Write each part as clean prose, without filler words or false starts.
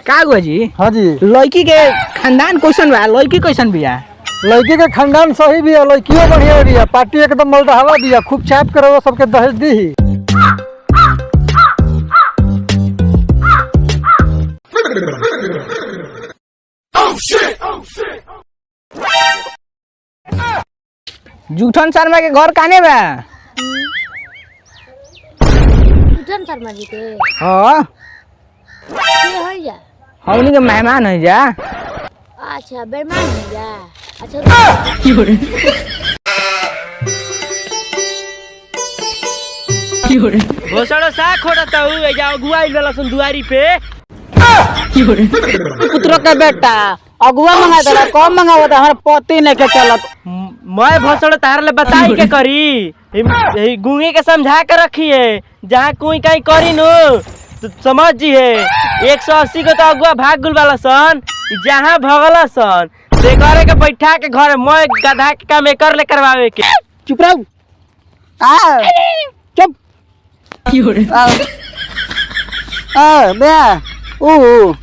का हुआ जी? हाँ जी। लड़की के खानदान कैसन बा? लड़की कैसन बिया? लड़की के खानदान सही भी है, लड़कियों बढ़िया भी है, पार्टी एकदम मलदहवा भी है, खूब छाप कर वो सबके दहेज दी ही। जूठन शर्मा के घर काने बा? जूठन शर्मा जी के हाँ के होई जा? हमनी के मेहमान है जा। अच्छा बेईमान हो जा। अच्छा घोसड़ो सा खोड़ता हूँ ए जाओ गुआ इल लसन दुआरी पे। पुत्र के बेटा अगुआ मंगा दे कम मंगावा दे हमार पति ने के चलत। मैं भोसड़ो तार ले बताई के करी गुंगी के समझा के रखी है जहाँ कोई कहीं करी नो तो समझ जी है 180 को तो अगुआ भाग गुल वाला सन जहाँ भगला सन से करे के बैठा के घर मैं गधा के काम कर ले करवावे के। चुप रहो चुप बे ओ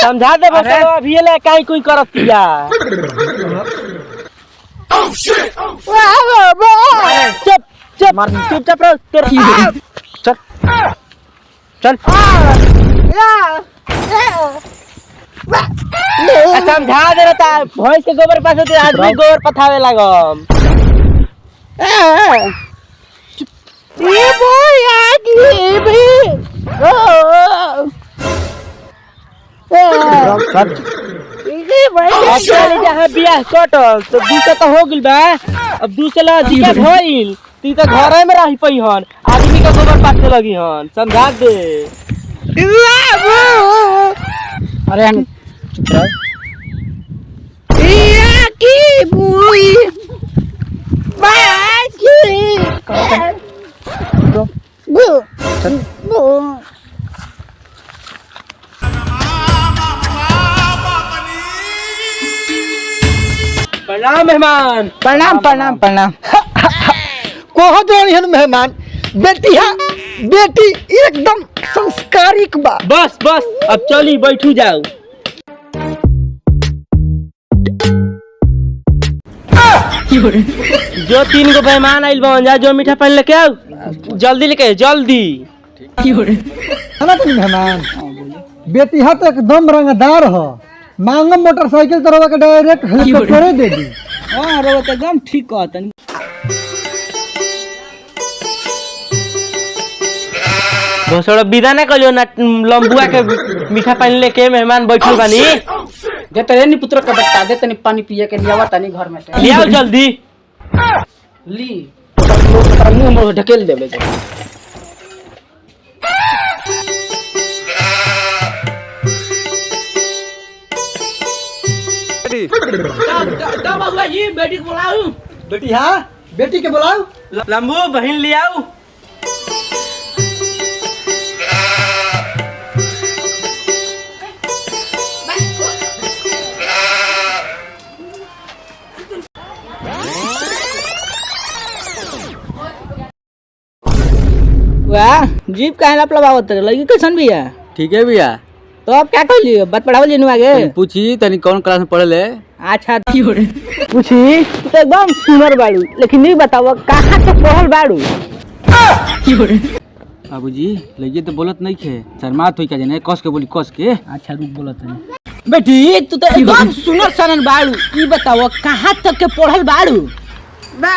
समझा दे भोसड़ो अभी ले कहीं कोई करत किया। चुप चुप चुपचाप रहो चल चल समझा दे रहा भैंस के गोबर पास होते आदमी गोबर पथावे लागम। जहाँ बियाह कटल तो दूसरा तो हो गइल बा अब दूसरा दिक्कत होइल ती तो घरे में रही पई हन आदमी का गोबर पाथे लगी हन समझा दे। अरे प्रणाम मेहमान। प्रणाम प्रणाम प्रणाम। कोहो जोन मेहमान बेटिया बेटी एकदम संस्कारिक बा। बस बस अब चली बैठू जाओ। जो 3 गो मेहमान आइल बन जा जो मीठा पानी लेके आओ जल्दी लेके जल्दी। मेहमान बेटिया तो एकदम रंगदार हो, मांगम मोटरसाइकिल तरह के डायरेक्ट हेलीकॉप्टर दे दी। हां रो तो एकदम ठीक कहतन। भोसड़ो विदा ना कलियो ना लंबुआ के मीठा पानी लेके मेहमान बैठल बानी। देते रे नी पुत्र का बेटा देते नी पानी पिए के लियावा तनी घर में से ले आओ जल्दी ली मुंह में ढकेल देबे। बाबूआ जी बेटी को बुलाओ। बेटिया बेटी के बुलाओ। लंबू बहन ले आओ। वाह जीप काहे लप लबावत रे? लड़की कैसन बिया? ठीक है भैया। तो अब क्या कर लियो? बात पढ़ावल लेनु आगे पूछी तनी कौन क्लास में पढ़े ले? अच्छा पूछी तू तो एकदम सुनर बाड़ू लेकिन नहीं बताओ कहाँ से पढ़ल बाड़ू? बाबूजी लगे तो बोलत नहीं खे शर्मात होई का जने कस के बोली कस के। अच्छा रुक बोलत नहीं बेटी तू तो एकदम सुनर सनन बाड़ू ई बताओ कहाँ तक के पढ़ल बाड़ू? बा